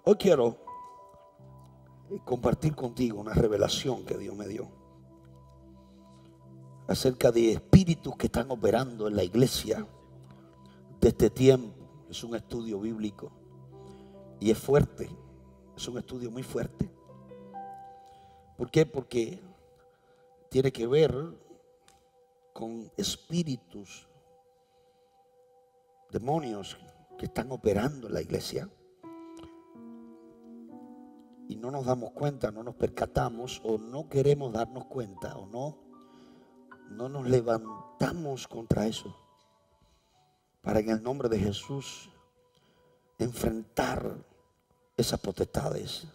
Hoy quiero compartir contigo una revelación que Dios me dio acerca de espíritus que están operando en la iglesia de este tiempo. Es un estudio bíblico y es fuerte, es un estudio muy fuerte. ¿Por qué? Porque tiene que ver con espíritus, demonios que están operando en la iglesia. Y no nos damos cuenta, no nos percatamos o no queremos darnos cuenta o no nos levantamos contra eso para en el nombre de Jesús enfrentar esas potestades,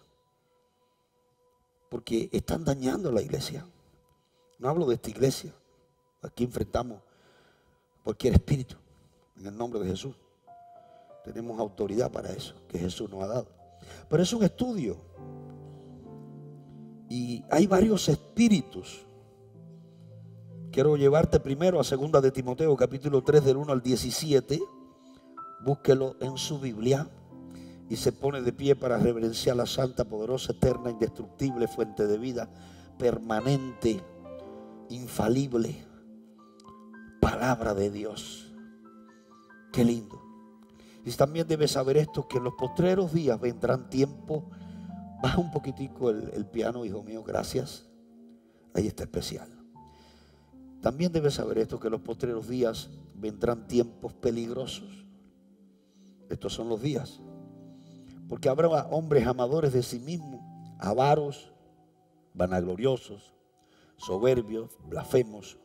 porque están dañando la iglesia. No hablo de esta iglesia, aquí enfrentamos cualquier espíritu en el nombre de Jesús. Tenemos autoridad para eso que Jesús nos ha dado, pero es un estudio y hay varios espíritus. Quiero llevarte primero a 2 de Timoteo capítulo 3 del 1 al 17. Búsquelo en su Biblia y se pone de pie para reverenciar la santa, poderosa, eterna, indestructible fuente de vida, permanente, infalible palabra de Dios. Qué lindo. Y también debes saber esto, que en los postreros días vendrán tiempos. Baja un poquitico el piano, hijo mío, gracias. Ahí está especial. También debes saber esto, que en los postreros días vendrán tiempos peligrosos. Estos son los días. Porque habrá hombres amadores de sí mismos, avaros, vanagloriosos, soberbios, blasfemos,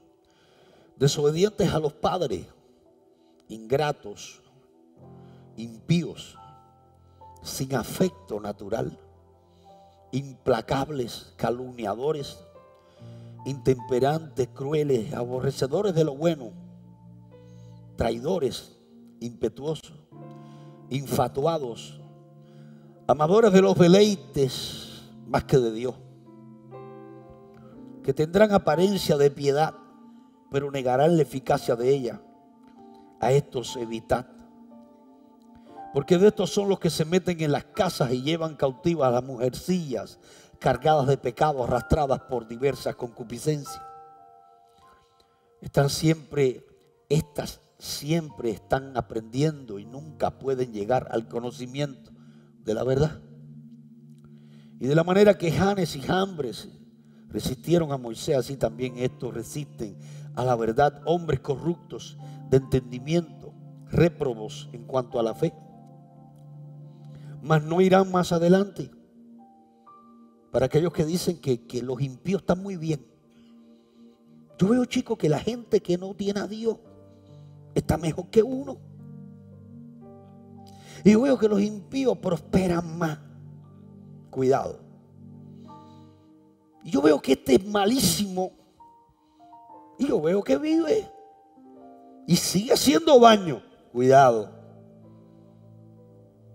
desobedientes a los padres, ingratos, impíos, sin afecto natural, implacables, calumniadores, intemperantes, crueles, aborrecedores de lo bueno, traidores, impetuosos, infatuados, amadores de los deleites más que de Dios, que tendrán apariencia de piedad, pero negarán la eficacia de ella. A estos evitad, porque de estos son los que se meten en las casas y llevan cautivas a las mujercillas cargadas de pecado, arrastradas por diversas concupiscencias. Estas siempre están aprendiendo y nunca pueden llegar al conocimiento de la verdad. Y de la manera que Janes y Jambres resistieron a Moisés, así también estos resisten a la verdad, hombres corruptos de entendimiento, réprobos en cuanto a la fe. Mas no irán más adelante. Para aquellos que dicen que los impíos están muy bien. Yo veo, chicos, que la gente que no tiene a Dios está mejor que uno. Y yo veo que los impíos prosperan más. Cuidado. Y yo veo que este es malísimo. Y yo veo que vive y sigue haciendo daño. Cuidado.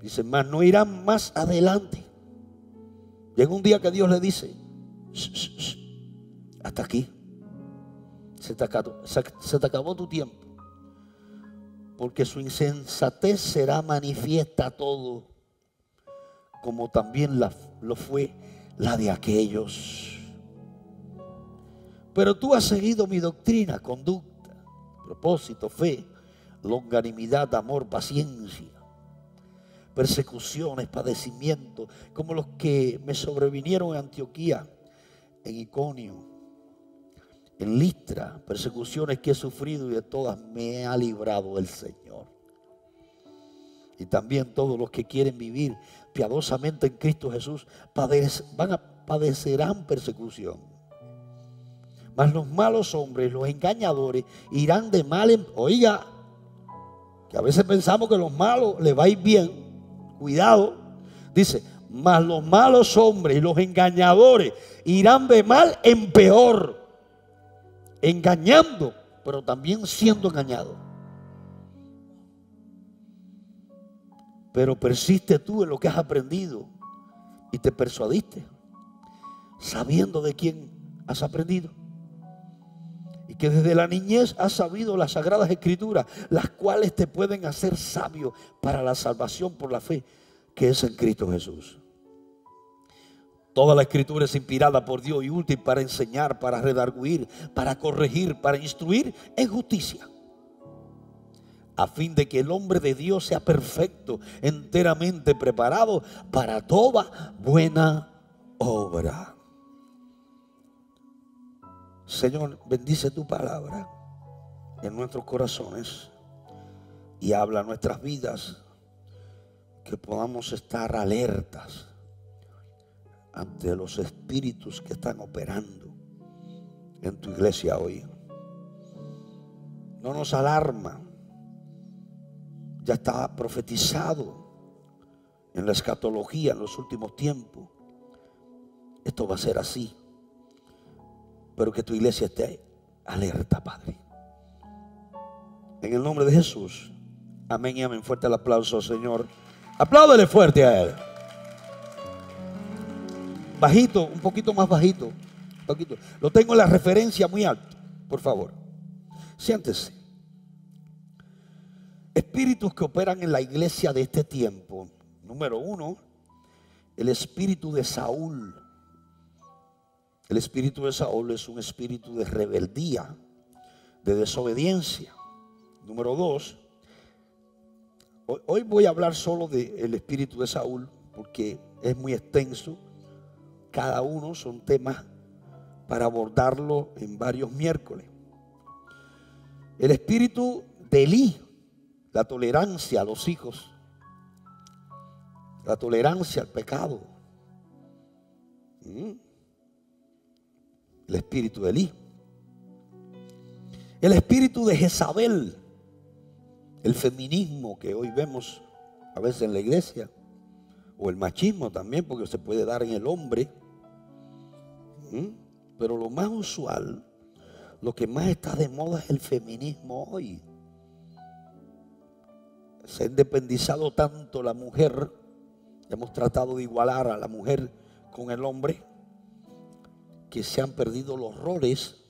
Dice, mas no irán más adelante. Llega un día que Dios le dice, hasta aquí. Se te acabó tu tiempo. Porque su insensatez será manifiesta a todo, como también lo fue la de aquellos. Pero tú has seguido mi doctrina, conducta, propósito, fe, longanimidad, amor, paciencia, persecuciones, padecimientos, como los que me sobrevinieron en Antioquía, en Iconio, en Listra, persecuciones que he sufrido y de todas me ha librado el Señor. Y también todos los que quieren vivir piadosamente en Cristo Jesús padecerán persecución. Mas los malos hombres, los engañadores, irán de mal en... Oiga, que a veces pensamos que a los malos les va a ir bien. Cuidado, dice, mas los malos hombres y los engañadores irán de mal en peor, engañando, pero también siendo engañados. Pero persiste tú en lo que has aprendido y te persuadiste, sabiendo de quién has aprendido. Y que desde la niñez has sabido las sagradas escrituras, las cuales te pueden hacer sabio para la salvación por la fe que es en Cristo Jesús. Toda la escritura es inspirada por Dios y útil para enseñar, para redarguir, para corregir, para instruir en justicia, a fin de que el hombre de Dios sea perfecto, enteramente preparado para toda buena obra. Señor, bendice tu palabra en nuestros corazones y habla a nuestras vidas, que podamos estar alertas ante los espíritus que están operando en tu iglesia hoy. No nos alarma, ya está profetizado en la escatología en los últimos tiempos. Esto va a ser así, pero que tu iglesia esté alerta, Padre. En el nombre de Jesús, amén y amén. Fuerte el aplauso, Señor. Apláudele fuerte a Él. Bajito, un poquito más bajito, un poquito. Lo tengo en la referencia muy alto, por favor. Siéntese. Espíritus que operan en la iglesia de este tiempo. Número uno, el espíritu de Saúl. El espíritu de Saúl es un espíritu de rebeldía, de desobediencia. Número dos, hoy voy a hablar solo del espíritu de Saúl porque es muy extenso. Cada uno son temas para abordarlo en varios miércoles. El espíritu de Elí, la tolerancia a los hijos, la tolerancia al pecado. El espíritu de Elí. El espíritu de Jezabel, el feminismo que hoy vemos a veces en la iglesia, o el machismo también, porque se puede dar en el hombre. Pero lo más usual, lo que más está de moda es el feminismo hoy. Se ha independizado tanto la mujer, hemos tratado de igualar a la mujer con el hombre, que se han perdido los roles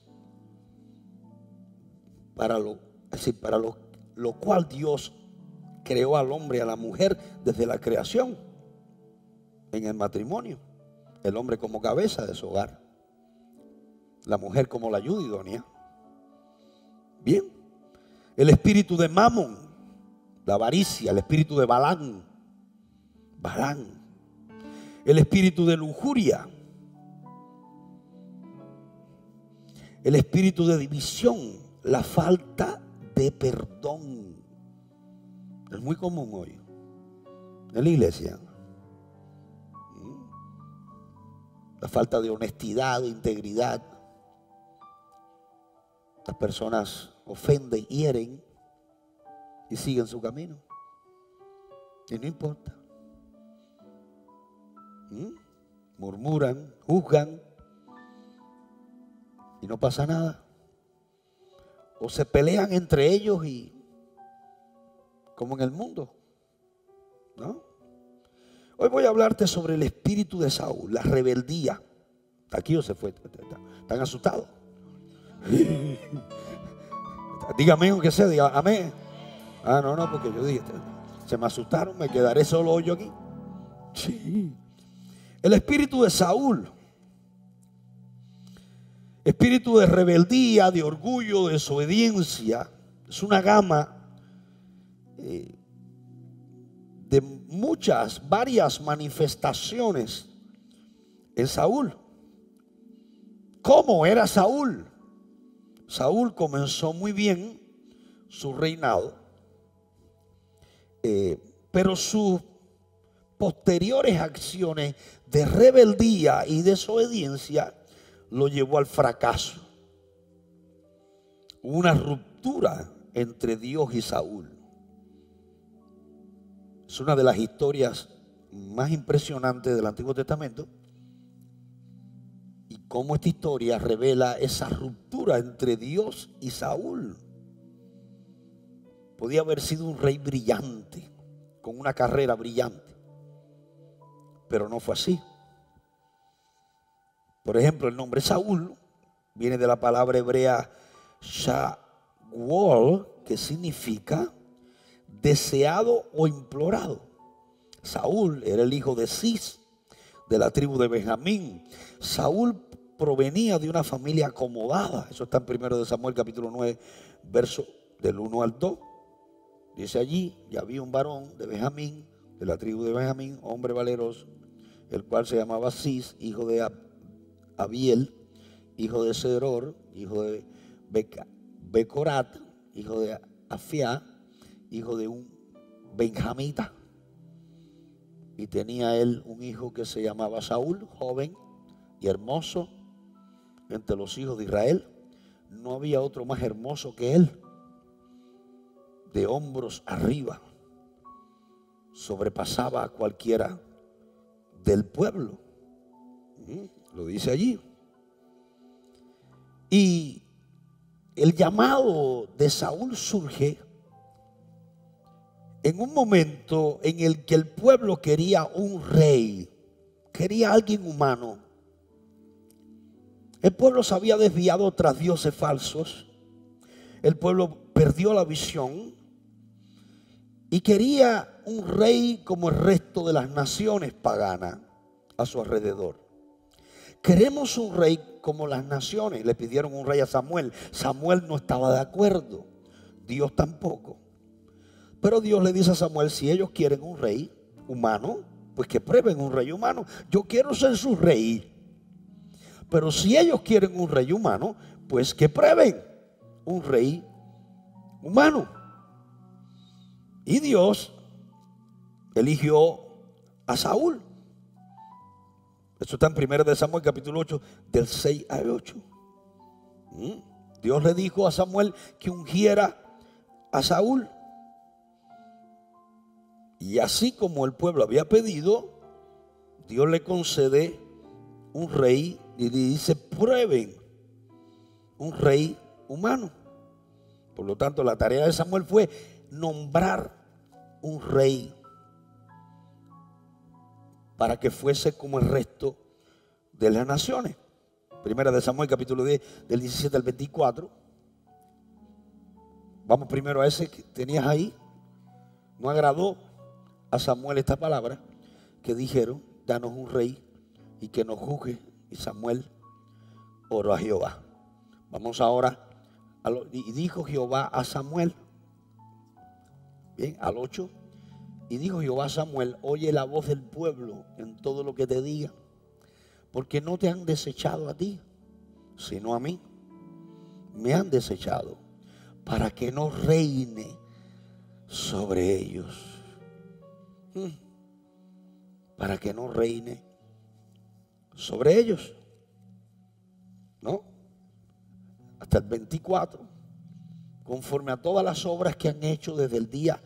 para lo cual Dios creó al hombre y a la mujer desde la creación en el matrimonio. El hombre como cabeza de su hogar, la mujer como la ayuda idónea. Bien. El espíritu de Mamón, la avaricia, el espíritu de Balán. El espíritu de lujuria, el espíritu de división, la falta de perdón. Es muy común hoy en la iglesia. La falta de honestidad, de integridad. Las personas ofenden, hieren y siguen su camino. Y no importa. Murmuran, juzgan y no pasa nada. O se pelean entre ellos y como en el mundo, ¿no? Hoy voy a hablarte sobre el espíritu de Saúl, la rebeldía. Aquí o se fue. ¿Están asustados? Dígame aunque sea, diga amén. No, porque yo dije, se me asustaron, me quedaré solo hoy yo aquí. Sí. El espíritu de Saúl, espíritu de rebeldía, de orgullo, de desobediencia, es una gama de varias manifestaciones en Saúl. ¿Cómo era Saúl? Saúl comenzó muy bien su reinado, pero sus posteriores acciones de rebeldía y desobediencia lo llevó al fracaso. Hubo una ruptura entre Dios y Saúl. Es una de las historias más impresionantes del Antiguo Testamento. Y cómo esta historia revela esa ruptura entre Dios y Saúl. Podía haber sido un rey brillante, con una carrera brillante, pero no fue así. Por ejemplo, el nombre Saúl viene de la palabra hebrea Shaul, que significa deseado o implorado. Saúl era el hijo de Cis, de la tribu de Benjamín. Saúl provenía de una familia acomodada. Eso está en 1 Samuel capítulo 9, verso del 1 al 2. Dice allí: y había un varón de Benjamín, de la tribu de Benjamín, hombre valeroso, el cual se llamaba Cis, hijo de Abiel, hijo de Seror, hijo de Becorat, hijo de Afiá, hijo de un benjamita. Y tenía él un hijo que se llamaba Saúl, joven y hermoso entre los hijos de Israel. No había otro más hermoso que él, de hombros arriba, sobrepasaba a cualquiera del pueblo. Lo dice allí. Y el llamado de Saúl surge en un momento en el que el pueblo quería un rey, quería alguien humano. El pueblo se había desviado tras dioses falsos. El pueblo perdió la visión y quería un rey como el resto de las naciones paganas a su alrededor. Queremos un rey como las naciones. Le pidieron un rey a Samuel. Samuel no estaba de acuerdo, Dios tampoco. Pero Dios le dice a Samuel: si ellos quieren un rey humano, pues que prueben un rey humano. Yo quiero ser su rey. Pero si ellos quieren un rey humano, pues que prueben un rey humano. Y Dios eligió a Saúl. Esto está en 1 Samuel capítulo 8, del 6 al 8. Dios le dijo a Samuel que ungiera a Saúl. Y así como el pueblo había pedido, Dios le concede un rey y le dice: prueben un rey humano. Por lo tanto, la tarea de Samuel fue nombrar un rey para que fuese como el resto de las naciones. 1 Samuel capítulo 10, del 17 al 24. Vamos primero a ese que tenías ahí. No agradó a Samuel esta palabra que dijeron: danos un rey y que nos juzgue. Y Samuel oró a Jehová. Vamos ahora y dijo Jehová a Samuel, bien, al 8. Y dijo Jehová a Samuel: oye la voz del pueblo en todo lo que te diga, porque no te han desechado a ti, sino a mí. Me han desechado para que no reine sobre ellos. Para que no reine sobre ellos. ¿No? Hasta el 24. Conforme a todas las obras que han hecho desde el día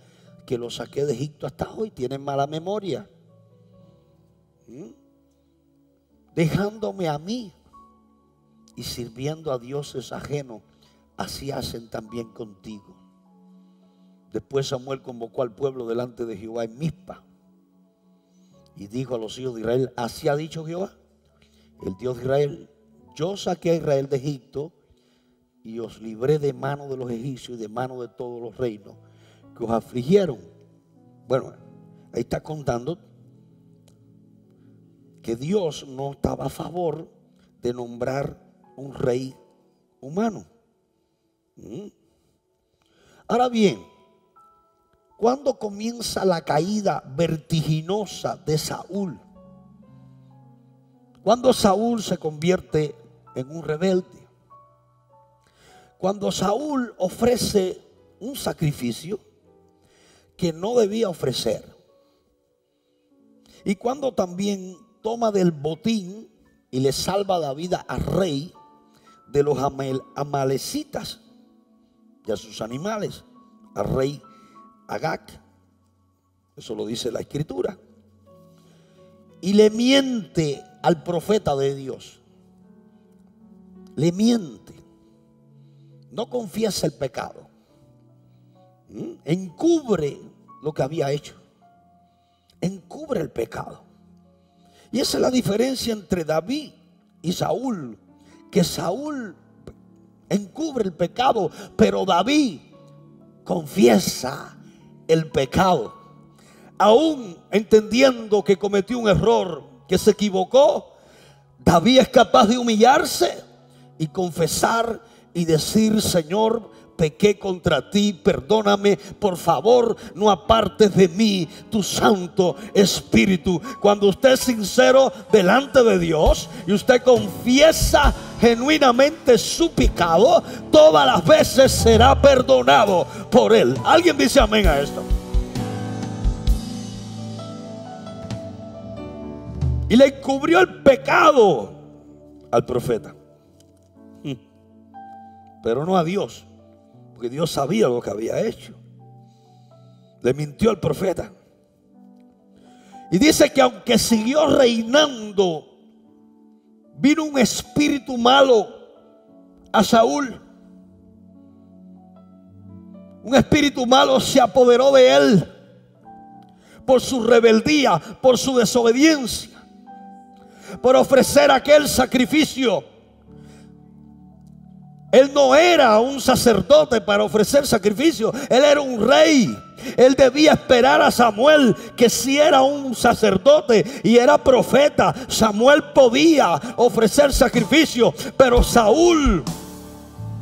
que los saqué de Egipto hasta hoy, tienen mala memoria. Dejándome a mí y sirviendo a dioses ajenos, así hacen también contigo. Después Samuel convocó al pueblo delante de Jehová en Mizpa y dijo a los hijos de Israel: así ha dicho Jehová, el Dios de Israel: yo saqué a Israel de Egipto y os libré de mano de los egipcios y de mano de todos los reinos que os afligieron. Bueno, ahí está contando que Dios no estaba a favor de nombrar un rey humano. Ahora bien, ¿cuándo comienza la caída vertiginosa de Saúl? Cuando Saúl se convierte en un rebelde. Cuando Saúl ofrece un sacrificio que no debía ofrecer. Y cuando también toma del botín y le salva la vida al rey de los amalecitas y a sus animales, al rey Agag. Eso lo dice la escritura. Y le miente al profeta de Dios. Le miente. No confiesa el pecado. Encubre lo que había hecho. Encubre el pecado. Y esa es la diferencia entre David y Saúl. Que Saúl encubre el pecado, pero David confiesa el pecado. aún entendiendo que cometió un error, que se equivocó, David es capaz de humillarse y confesar y decir: Señor, pequé contra ti, perdóname, por favor, no apartes de mí tu Santo Espíritu. Cuando usted es sincero delante de Dios y usted confiesa genuinamente su pecado, todas las veces será perdonado por Él. ¿Alguien dice amén a esto? Y le encubrió el pecado al profeta, pero no a Dios, porque Dios sabía lo que había hecho. Le mintió al profeta. Y dice que aunque siguió reinando, vino un espíritu malo a Saúl. Un espíritu malo se apoderó de él por su rebeldía, por su desobediencia, por ofrecer aquel sacrificio. Él no era un sacerdote para ofrecer sacrificio. Él era un rey. Él debía esperar a Samuel, que sí era un sacerdote y era profeta. Samuel podía ofrecer sacrificio, pero Saúl,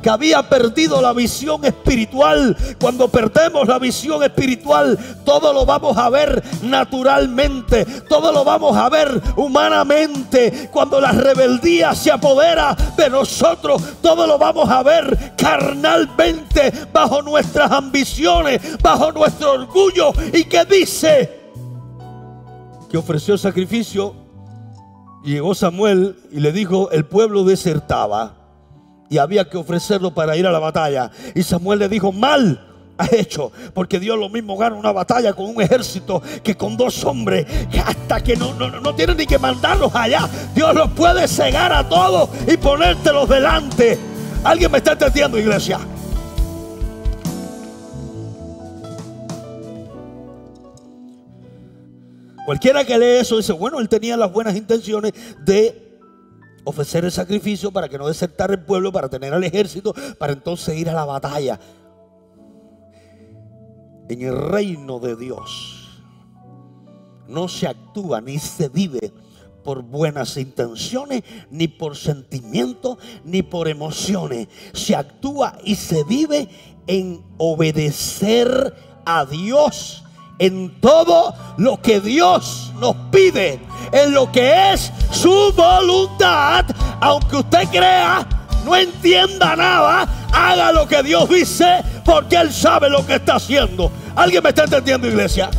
que había perdido la visión espiritual. Cuando perdemos la visión espiritual, todo lo vamos a ver naturalmente, todo lo vamos a ver humanamente. Cuando la rebeldía se apodera de nosotros, todo lo vamos a ver carnalmente, bajo nuestras ambiciones, bajo nuestro orgullo. ¿Y qué dice? Que ofreció sacrificio, y llegó Samuel y le dijo: el pueblo desertaba y había que ofrecerlo para ir a la batalla. Y Samuel le dijo: mal has hecho, porque Dios lo mismo gana una batalla con un ejército que con dos hombres, hasta que no tienen ni que mandarlos allá. Dios los puede cegar a todos y ponértelos delante. ¿Alguien me está entendiendo, iglesia? Cualquiera que lee eso dice: bueno, él tenía las buenas intenciones de ofrecer el sacrificio para que no desertara el pueblo, para tener al ejército, para entonces ir a la batalla. En el reino de Dios no se actúa ni se vive por buenas intenciones, ni por sentimientos, ni por emociones. Se actúa y se vive en obedecer a Dios en todo lo que Dios nos pide, en lo que es su voluntad. Aunque usted crea, no entienda nada, haga lo que Dios dice, porque Él sabe lo que está haciendo. ¿Alguien me está entendiendo, iglesia?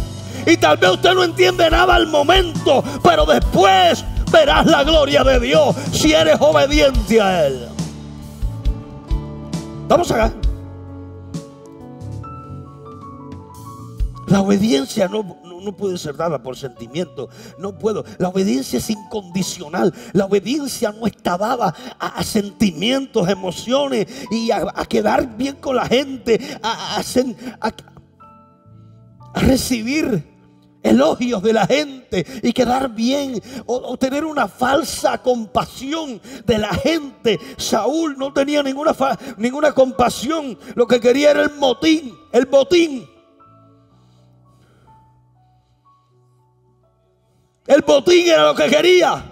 Y tal vez usted no entiende nada al momento, pero después verás la gloria de Dios si eres obediente a Él. Vamos acá. La obediencia no puede ser dada por sentimiento. No puedo. La obediencia es incondicional. La obediencia no está dada a sentimientos, emociones y a quedar bien con la gente, a recibir elogios de la gente y quedar bien, o tener una falsa compasión de la gente. Saúl no tenía ninguna compasión. Lo que quería era el botín. El botín era lo que quería.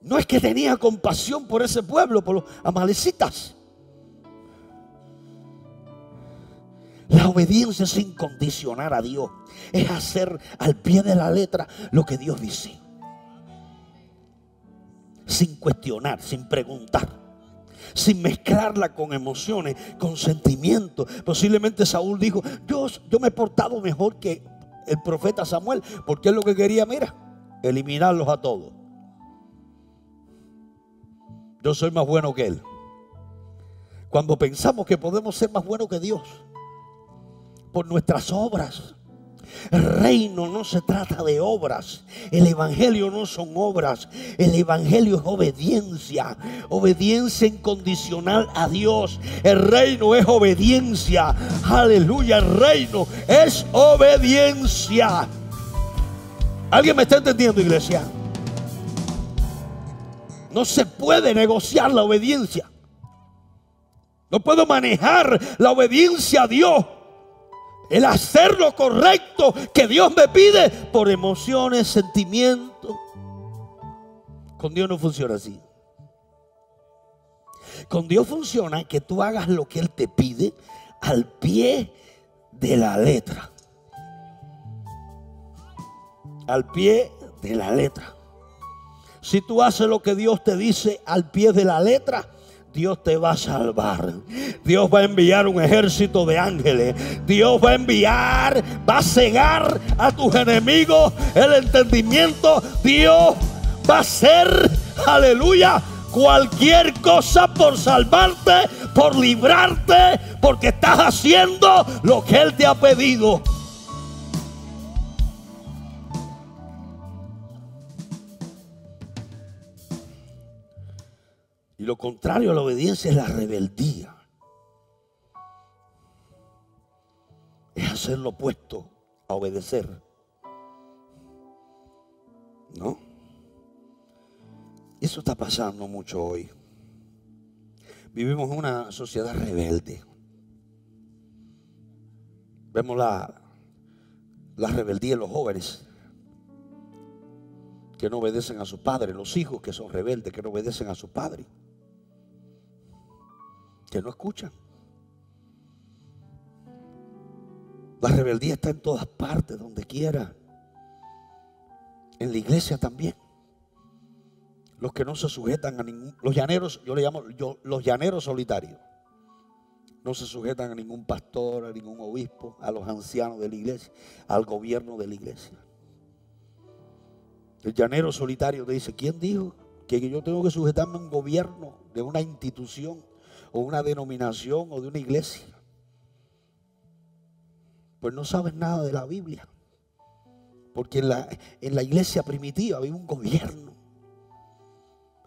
No es que tenía compasión por ese pueblo, por los amalecitas. La obediencia es incondicional a Dios. Es hacer al pie de la letra lo que Dios dice, sin cuestionar, sin preguntar, sin mezclarla con emociones, con sentimientos. Posiblemente Saúl dijo: yo me he portado mejor que el profeta Samuel, porque él lo que quería, mira, eliminarlos a todos. Yo soy más bueno que él. Cuando pensamos que podemos ser más buenos que Dios por nuestras obras. El reino no se trata de obras. El evangelio no son obras. El evangelio es obediencia. Obediencia incondicional a Dios. El reino es obediencia. Aleluya. El reino es obediencia. ¿Alguien me está entendiendo, iglesia? No se puede negociar la obediencia. No puedo manejar la obediencia a Dios el hacer lo correcto que Dios me pide por emociones, sentimientos. Con Dios no funciona así. Con Dios funciona que tú hagas lo que Él te pide al pie de la letra. Al pie de la letra. Si tú haces lo que Dios te dice al pie de la letra, Dios te va a salvar. Dios va a enviar un ejército de ángeles. Dios va a enviar, va a cegar a tus enemigos el entendimiento. Dios va a hacer, aleluya, cualquier cosa por salvarte, por librarte, porque estás haciendo lo que Él te ha pedido. Y lo contrario a la obediencia es la rebeldía. Es hacer lo opuesto a obedecer. ¿No? Eso está pasando mucho hoy. Vivimos en una sociedad rebelde. Vemos la rebeldía en los jóvenes que no obedecen a sus padres, los hijos que son rebeldes, que no obedecen a sus padres, que no escuchan. La rebeldía está en todas partes, donde quiera. En la iglesia también. Los que no se sujetan a ningún, los llaneros, yo le llamo los llaneros solitarios. No se sujetan a ningún pastor, a ningún obispo, a los ancianos de la iglesia, al gobierno de la iglesia. El llanero solitario te dice: ¿quién dijo que yo tengo que sujetarme a un gobierno de una institución o una denominación o de una iglesia? Pues no sabes nada de la Biblia. Porque en la iglesia primitiva había un gobierno.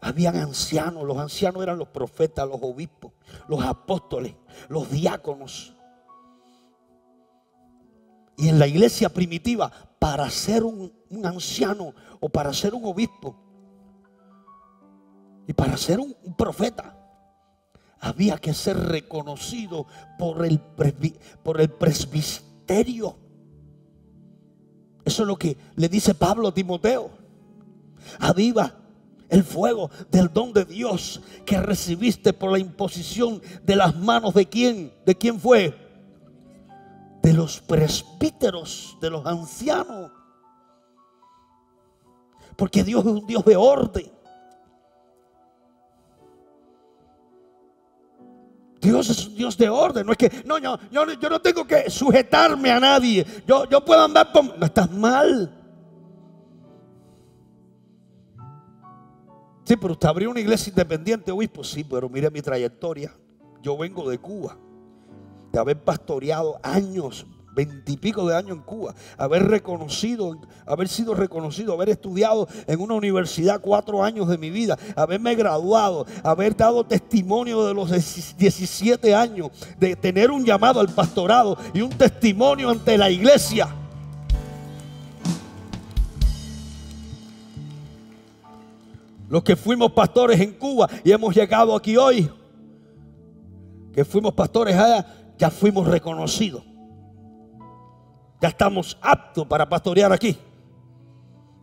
Habían ancianos. Los ancianos eran los profetas, los obispos, los apóstoles, los diáconos. Y en la iglesia primitiva, para ser un anciano o para ser un obispo y para ser un profeta, había que ser reconocido por el presbiterio. Eso es lo que le dice Pablo a Timoteo: aviva el fuego del don de Dios que recibiste por la imposición de las manos de ¿quién? ¿De quién fue? De los presbíteros, de los ancianos. Porque Dios es un Dios de orden. Dios es un Dios de orden. No es que yo no tengo que sujetarme a nadie. Yo puedo andar por... No, estás mal. Sí, pero usted abrió una iglesia independiente, obispo. Sí, pero mire mi trayectoria. Yo vengo de Cuba, de haber pastoreado años, 20 y pico de años en Cuba, haber sido reconocido, haber estudiado en una universidad 4 años de mi vida, haberme graduado, haber dado testimonio de los 17 años, de tener un llamado al pastorado y un testimonio ante la iglesia. Los que fuimos pastores en Cuba y hemos llegado aquí hoy, que fuimos pastores allá, ya fuimos reconocidos. Ya estamos aptos para pastorear aquí.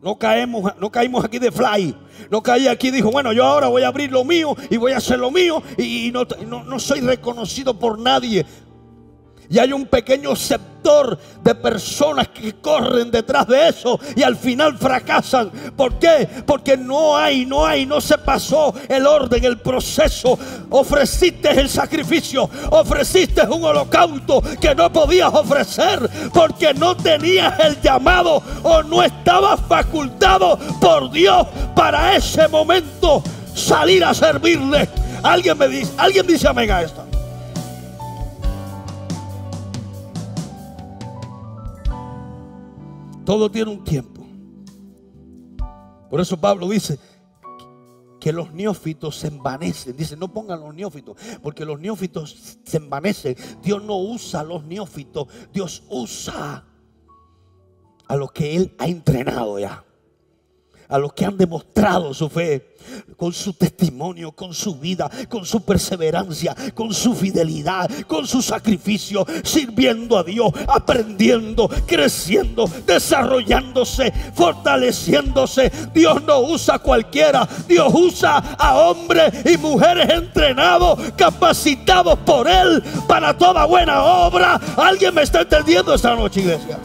No caímos aquí de fly. No caí aquí y dijo: bueno, yo ahora voy a abrir lo mío y voy a hacer lo mío y no soy reconocido por nadie. Y hay un pequeño sector de personas que corren detrás de eso y al final fracasan. ¿Por qué? Porque no se pasó el orden, el proceso. Ofreciste el sacrificio, ofreciste un holocausto que no podías ofrecer porque no tenías el llamado o no estabas facultado por Dios para ese momento salir a servirle. Alguien dice amén a esto. Todo tiene un tiempo. Por eso Pablo dice que los neófitos se envanecen. Dice: no pongan los neófitos, porque los neófitos se envanecen. Dios no usa a los neófitos. Dios usa a los que Él ha entrenado ya, a los que han demostrado su fe con su testimonio, con su vida, con su perseverancia, con su fidelidad, con su sacrificio, sirviendo a Dios, aprendiendo, creciendo, desarrollándose, fortaleciéndose. Dios no usa a cualquiera, Dios usa a hombres y mujeres entrenados, capacitados por Él para toda buena obra. ¿Alguien me está entendiendo esta noche, iglesia?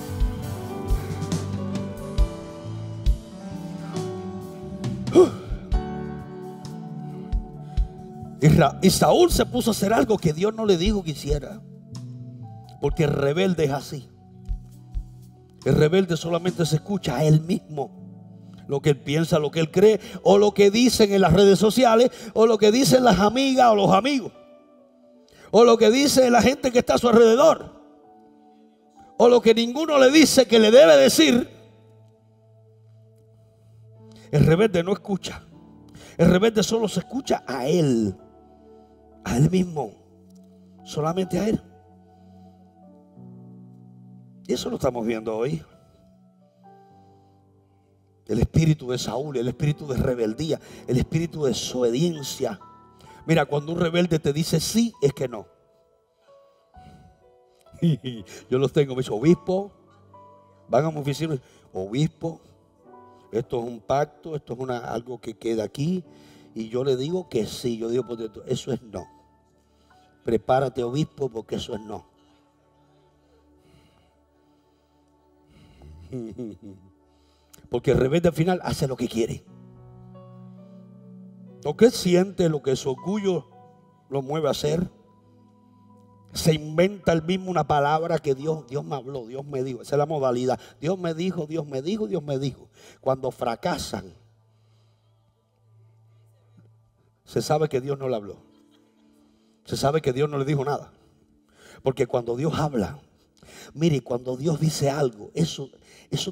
Y Saúl se puso a hacer algo que Dios no le dijo que hiciera, porque el rebelde es así. El rebelde solamente se escucha a él mismo, lo que él piensa, lo que él cree, o lo que dicen en las redes sociales, o lo que dicen las amigas o los amigos, o lo que dice la gente que está a su alrededor, o lo que ninguno le dice que le debe decir. El rebelde no escucha. El rebelde solo se escucha a él mismo, solamente a él. Y eso lo estamos viendo hoy. El espíritu de Saúl, el espíritu de rebeldía, el espíritu de desobediencia. Mira, cuando un rebelde te dice sí, es que no. Yo los tengo, me dice, obispo, van a mi oficina, obispo, esto es un pacto, esto es algo que queda aquí. Y yo le digo que sí, yo digo, pues, eso es no. Prepárate, obispo, porque eso es no. Porque el rebelde al final hace lo que quiere, lo que siente, lo que su orgullo lo mueve a hacer. Se inventa él mismo una palabra que Dios me habló, Dios me dijo. Esa es la modalidad. Dios me dijo, Dios me dijo, Dios me dijo. Cuando fracasan, se sabe que Dios no le habló. Se sabe que Dios no le dijo nada. Porque cuando Dios habla, mire, cuando Dios dice algo, eso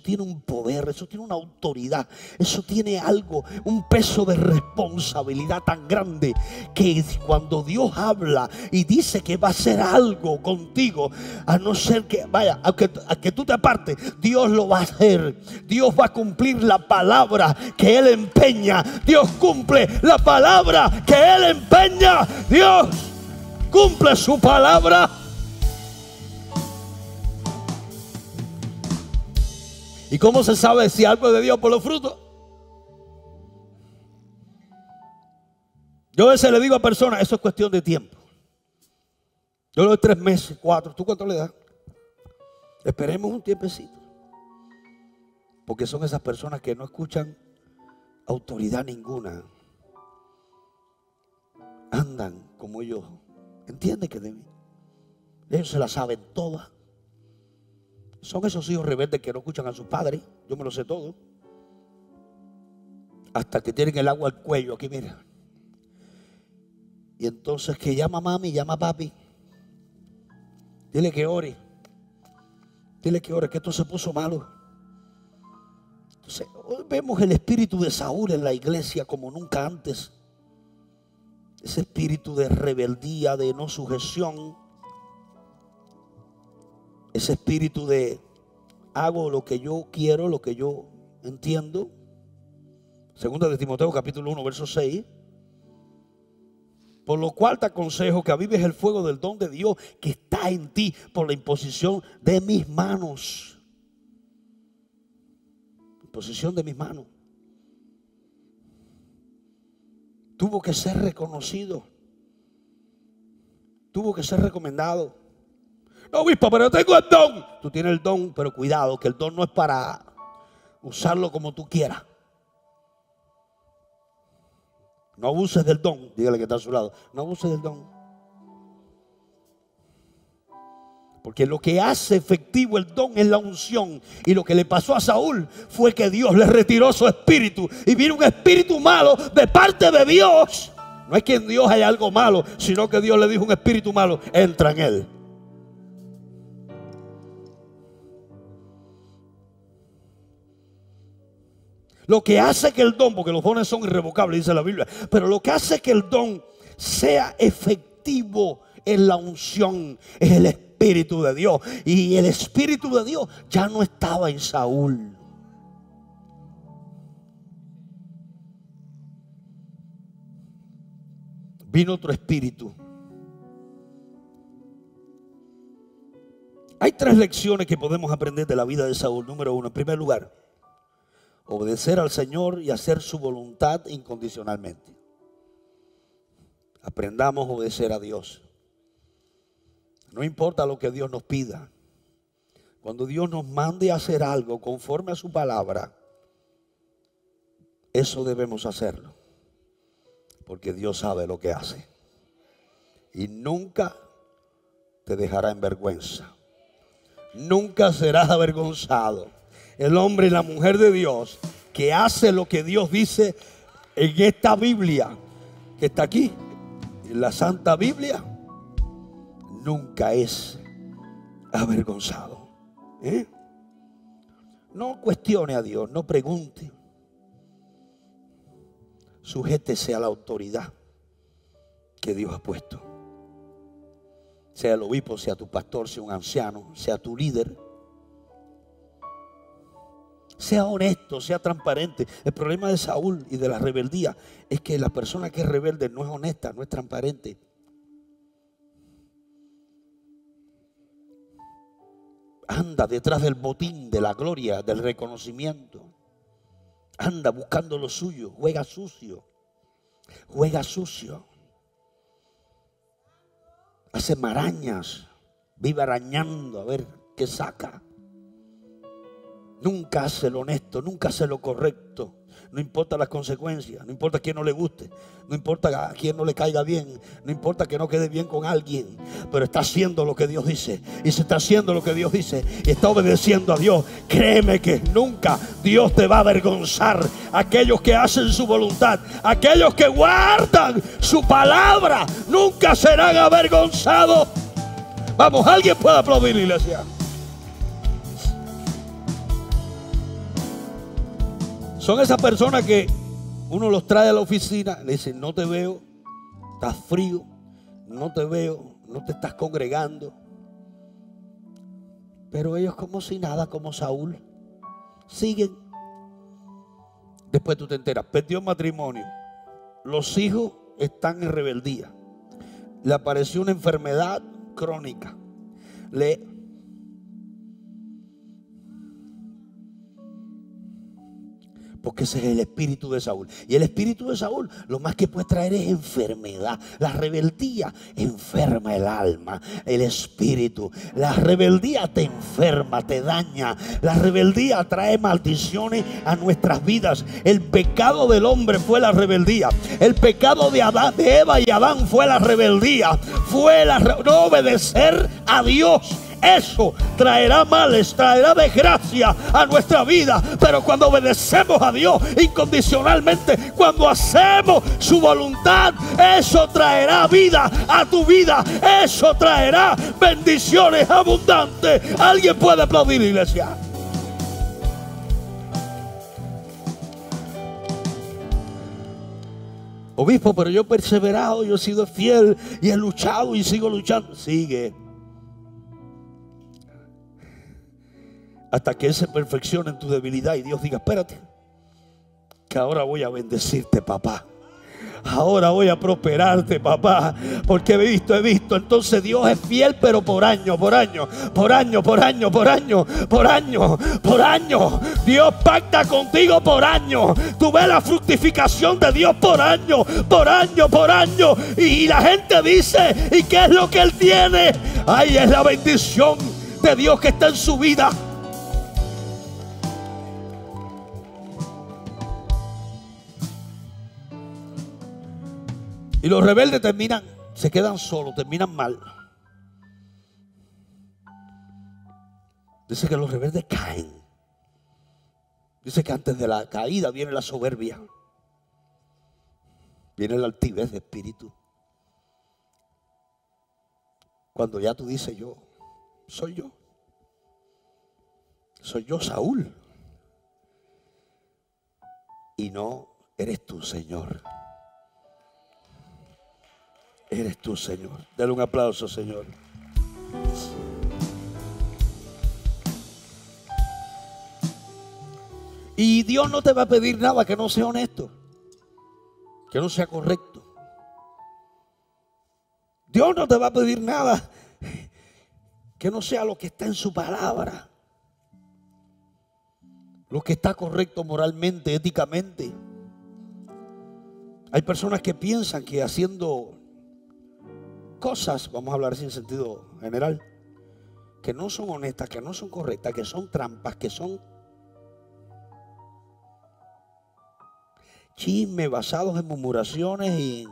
tiene un poder, eso tiene una autoridad, eso tiene algo, un peso de responsabilidad tan grande, que cuando Dios habla y dice que va a hacer algo contigo, a no ser que, vaya, a que tú te apartes, Dios lo va a hacer. Dios va a cumplir la palabra que Él empeña. Dios cumple la palabra que Él empeña. Dios cumple su palabra. ¿Y cómo se sabe si algo es de Dios? Por los frutos. Yo a veces le digo a personas, eso es cuestión de tiempo. Yo le doy 3 meses, 4. ¿Tú cuánto le das? Esperemos un tiempecito. Porque son esas personas que no escuchan autoridad ninguna. Andan como ellos entienden que deben. Ellos se la saben todas. Son esos hijos rebeldes que no escuchan a sus padres. Yo me lo sé todo. Hasta que tienen el agua al cuello. Aquí mira. Y entonces que llama a mami, llama a papi. Dile que ore. Dile que ore, que esto se puso malo. Entonces, hoy vemos el espíritu de Saúl en la iglesia como nunca antes. Ese espíritu de rebeldía, de no sujeción. Ese espíritu de hago lo que yo quiero, lo que yo entiendo. Segunda de Timoteo capítulo 1 verso 6. Por lo cual te aconsejo que avives el fuego del don de Dios que está en ti por la imposición de mis manos. Imposición de mis manos. Tuvo que ser reconocido. Tuvo que ser recomendado. No, obispo, pero tengo el don. Tú tienes el don, pero cuidado, que el don no es para usarlo como tú quieras. No abuses del don. Dígale que está a su lado. No abuses del don. Porque lo que hace efectivo el don es la unción. Y lo que le pasó a Saúl fue que Dios le retiró su espíritu. Y vino un espíritu malo de parte de Dios. No es que en Dios haya algo malo, sino que Dios le dijo un espíritu malo, entra en él. Lo que hace que el don, porque los dones son irrevocables, dice la Biblia, pero lo que hace que el don sea efectivo en la unción es el Espíritu de Dios. Y el Espíritu de Dios ya no estaba en Saúl. vino otro espíritu. Hay 3 lecciones que podemos aprender de la vida de Saúl. Número 1, en primer lugar, obedecer al Señor y hacer su voluntad incondicionalmente. Aprendamos a obedecer a Dios. No importa lo que Dios nos pida. Cuando Dios nos mande a hacer algo conforme a su palabra, eso debemos hacerlo. Porque Dios sabe lo que hace. Y nunca te dejará en vergüenza. Nunca serás avergonzado. El hombre y la mujer de Dios que hace lo que Dios dice en esta Biblia que está aquí, en la Santa Biblia, nunca es avergonzado. No cuestione a Dios, no pregunte. Sujétese a la autoridad que Dios ha puesto. Sea el obispo, sea tu pastor, sea un anciano, sea tu líder. Sea honesto, sea transparente. El problema de Saúl y de la rebeldía es que la persona que es rebelde no es honesta, no es transparente. Anda detrás del botín, de la gloria, del reconocimiento. Anda buscando lo suyo, juega sucio. Juega sucio. Hace marañas, vive arañando a ver qué saca. Nunca hace lo honesto, nunca hace lo correcto. No importa las consecuencias, no importa a quién no le guste, no importa a quién no le caiga bien, no importa que no quede bien con alguien, pero está haciendo lo que Dios dice. Y se está haciendo lo que Dios dice y está obedeciendo a Dios. Créeme que nunca Dios te va a avergonzar. Aquellos que hacen su voluntad, aquellos que guardan su palabra, nunca serán avergonzados. Vamos, alguien puede aplaudir, iglesia. Son esas personas que uno los trae a la oficina, le dice: no te veo, estás frío, no te veo, no te estás congregando. Pero ellos como si nada, como Saúl, siguen. Después tú te enteras, perdió matrimonio, los hijos están en rebeldía, le apareció una enfermedad crónica, porque ese es el espíritu de Saúl. Y el espíritu de Saúl lo más que puede traer es enfermedad. La rebeldía enferma el alma, el espíritu. La rebeldía te enferma, te daña. La rebeldía trae maldiciones a nuestras vidas. El pecado del hombre fue la rebeldía. El pecado de Eva y Adán fue la rebeldía. Fue no obedecer a Dios. Eso traerá males, traerá desgracia a nuestra vida. Pero cuando obedecemos a Dios incondicionalmente, cuando hacemos su voluntad, eso traerá vida a tu vida. Eso traerá bendiciones abundantes. ¿Alguien puede aplaudir, iglesia? Obispo, pero yo he perseverado, yo he sido fiel y he luchado y sigo luchando. Sigue. Hasta que Él se perfeccione en tu debilidad y Dios diga: espérate, que ahora voy a bendecirte, papá. Ahora voy a prosperarte, papá, porque he visto. Entonces Dios es fiel, pero por año. Dios pacta contigo por año. Tú ves la fructificación de Dios por año. Y la gente dice: ¿y qué es lo que Él tiene? Ay, es la bendición de Dios que está en su vida. Y los rebeldes se quedan solos, terminan mal. Dice que los rebeldes caen. Dice que antes de la caída viene la soberbia. Viene la altivez de espíritu. Cuando ya tú dices: soy yo Saúl. Y no eres tú, Señor. Eres tú, Señor. Dale un aplauso, Señor. Y Dios no te va a pedir nada que no sea honesto, que no sea correcto. Dios no te va a pedir nada que no sea lo que está en su palabra, lo que está correcto moralmente, éticamente. Hay personas que piensan que haciendo cosas, vamos a hablar así en sentido general, que no son honestas, que no son correctas, que son trampas, que son chismes basados en murmuraciones, y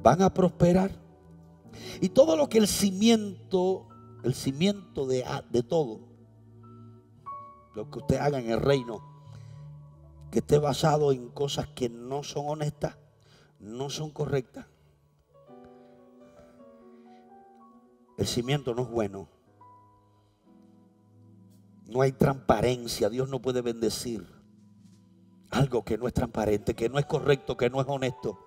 van a prosperar. Y todo lo que el cimiento de todo lo que usted haga en el reino, que esté basado en cosas que no son honestas, no son correctas, el cimiento no es bueno. No hay transparencia. Dios no puede bendecir algo que no es transparente, que no es correcto, que no es honesto.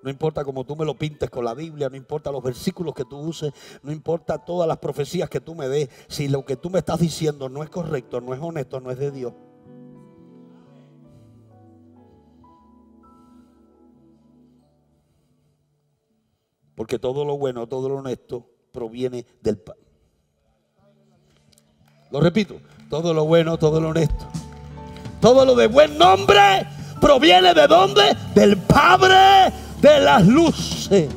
No importa cómo tú me lo pintes con la Biblia, no importa los versículos que tú uses, no importa todas las profecías que tú me des, si lo que tú me estás diciendo no es correcto, no es honesto, no es de Dios. Porque todo lo bueno, todo lo honesto proviene del Padre. Lo repito, todo lo bueno, todo lo honesto, todo lo de buen nombre proviene ¿de dónde? Del Padre de las luces.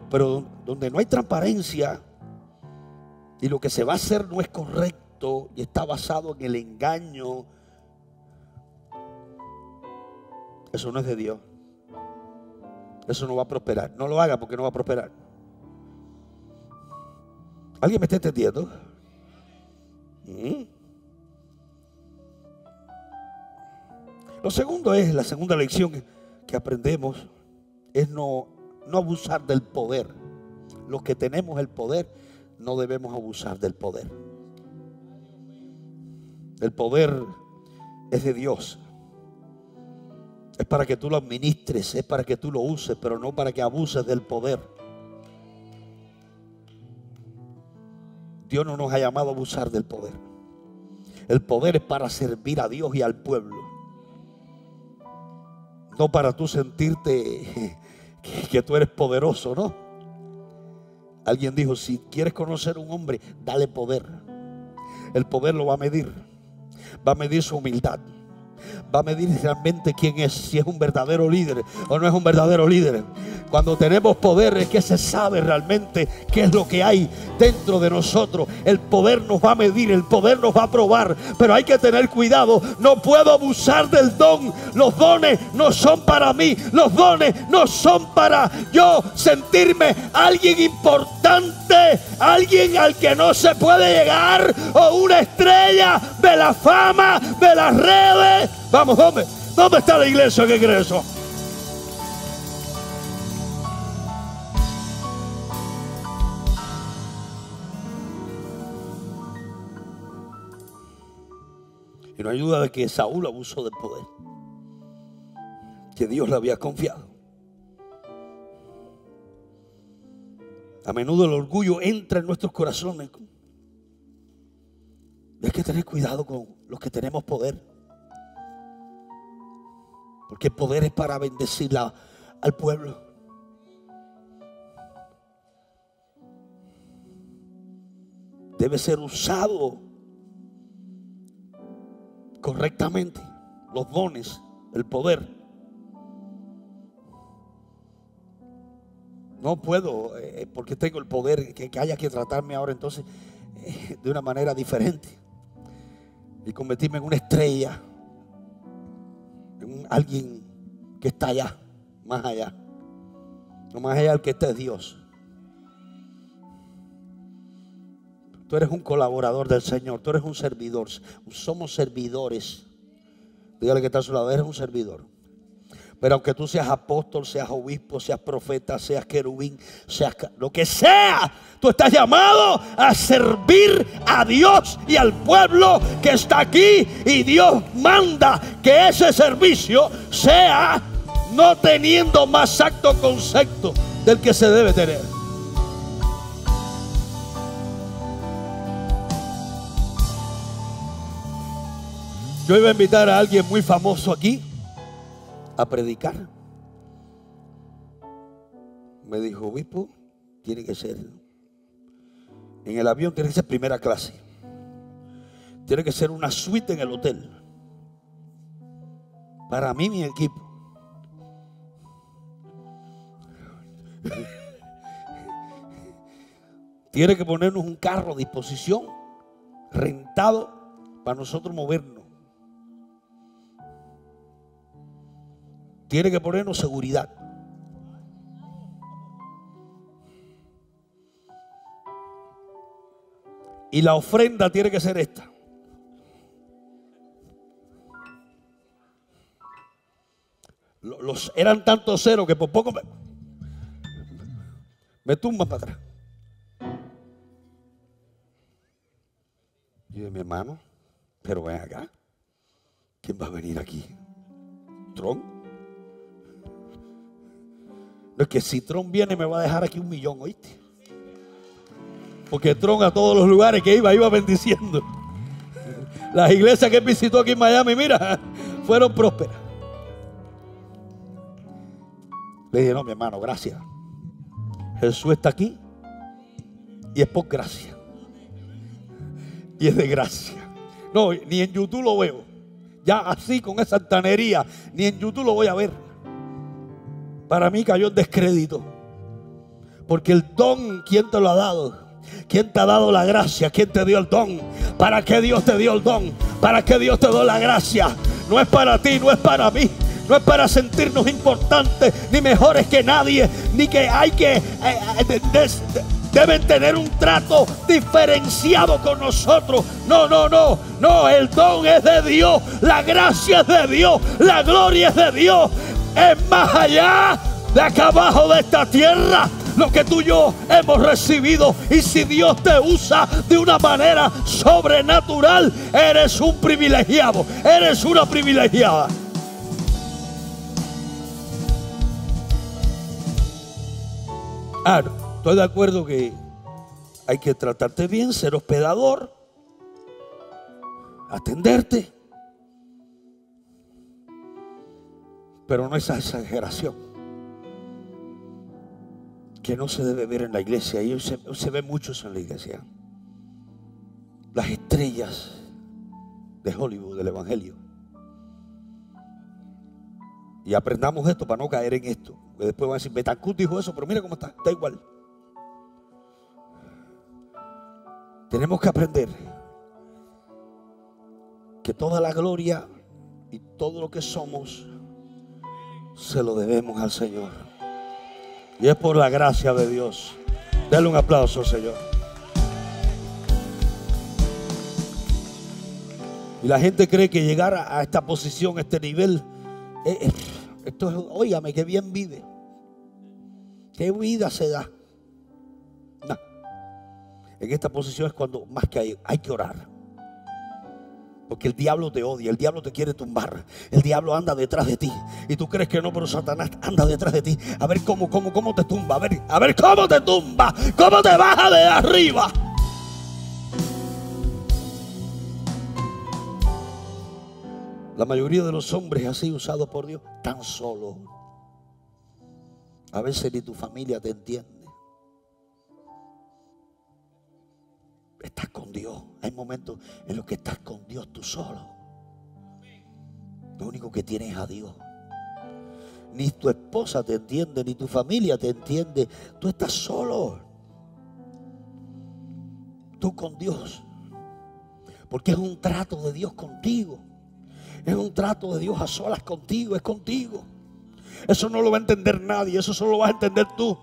Pero donde no hay transparencia y lo que se va a hacer no es correcto y está basado en el engaño, eso no es de Dios. Eso no va a prosperar. No lo haga porque no va a prosperar. ¿Alguien me está entendiendo? Lo segundo es, la segunda lección que aprendemos es no abusar del poder. Los que tenemos el poder no debemos abusar del poder. El poder es de Dios. Es para que tú lo administres, es para que tú lo uses, pero no para que abuses del poder. Dios no nos ha llamado a abusar del poder. El poder es para servir a Dios y al pueblo. No para tú sentirte que tú eres poderoso, ¿no? Alguien dijo, si quieres conocer a un hombre, dale poder. El poder lo va a medir. Va a medir su humildad. Va a medir realmente quién es, si es un verdadero líder o no es un verdadero líder. Cuando tenemos poder es que se sabe realmente qué es lo que hay dentro de nosotros. El poder nos va a medir, el poder nos va a probar, pero hay que tener cuidado. No puedo abusar del don. Los dones no son para mí, los dones no son para yo sentirme alguien importante, alguien al que no se puede llegar, o una estrella de la fama, de las redes. Vamos, ¿dónde está la iglesia que cree eso? Y no hay duda de que Saúl abusó del poder que Dios le había confiado. A menudo el orgullo entra en nuestros corazones. Hay que tener cuidado con los que tenemos poder. Porque el poder es para bendecir al pueblo. Debe ser usado correctamente. Los dones, el poder. No puedo, porque tengo el poder, que haya que tratarme ahora entonces de una manera diferente y convertirme en una estrella, en alguien que está allá, más allá. No más allá del que está es Dios. Tú eres un colaborador del Señor, tú eres un servidor. Somos servidores. Dígale que está a su lado, eres un servidor. Pero aunque tú seas apóstol, seas obispo, seas profeta, seas querubín, seas lo que sea, tú estás llamado a servir a Dios y al pueblo que está aquí. Y Dios manda que ese servicio sea no teniendo más acto concepto del que se debe tener. Yo iba a invitar a alguien muy famoso aquí a predicar. Me dijo, obispo, tiene que ser en el avión, tiene que ser primera clase, tiene que ser una suite en el hotel para mí y mi equipo. Tiene que ponernos un carro a disposición, rentado, para nosotros movernos. Tiene que ponernos seguridad. Y la ofrenda tiene que ser esta. Eran tantos ceros que por poco me tumban para atrás. Y yo, mi hermano, pero ven acá. ¿Quién va a venir aquí? ¿Tron? No, es que si Tron viene me va a dejar aquí 1 millón, ¿oíste? Porque Tron a todos los lugares que iba bendiciendo. Las iglesias que visitó aquí en Miami, mira, fueron prósperas. Le dije, no, mi hermano, gracias. Jesús está aquí y es por gracia. Y es de gracia. No, ni en YouTube lo veo. Ya así, con esa altanería, ni en YouTube lo voy a ver. Para mí cayó en descrédito. Porque el don, ¿quién te lo ha dado? ¿Quién te ha dado la gracia? ¿Quién te dio el don? ¿Para qué Dios te dio el don? ¿Para qué Dios te dio la gracia? No es para ti, no es para mí. No es para sentirnos importantes, ni mejores que nadie, ni que hay que deben tener un trato diferenciado con nosotros. No, no, no, no, el don es de Dios, la gracia es de Dios, la gloria es de Dios. Es más allá de acá abajo de esta tierra lo que tú y yo hemos recibido. Y si Dios te usa de una manera sobrenatural, eres un privilegiado, eres una privilegiada. Estoy de acuerdo que hay que tratarte bien, ser hospedador, atenderte, pero no esa exageración que no se debe ver en la iglesia. Y hoy se ve mucho eso en la iglesia. Las estrellas de Hollywood, del evangelio. Y aprendamos esto para no caer en esto. Porque después van a decir, Betancourt dijo eso, pero mira cómo está, da igual. Tenemos que aprender que toda la gloria y todo lo que somos se lo debemos al Señor. Y es por la gracia de Dios. Dale un aplauso al Señor. Y la gente cree que llegar a esta posición, a este nivel, esto es, óigame, que bien vive. Qué vida se da. No. En esta posición es cuando más que hay que orar. Porque el diablo te odia, el diablo te quiere tumbar, el diablo anda detrás de ti. Y tú crees que no, pero Satanás anda detrás de ti. A ver cómo te tumba, a ver cómo te tumba, cómo te baja de arriba. La mayoría de los hombres así usados por Dios están solos. A veces ni tu familia te entiende. Estás con Dios. Hay momentos en los que estás con Dios tú solo. Lo único que tienes es a Dios. Ni tu esposa te entiende, ni tu familia te entiende. Tú estás solo. Tú con Dios. Porque es un trato de Dios contigo. Es un trato de Dios a solas contigo, es contigo. Eso no lo va a entender nadie, eso solo lo vas a entender tú.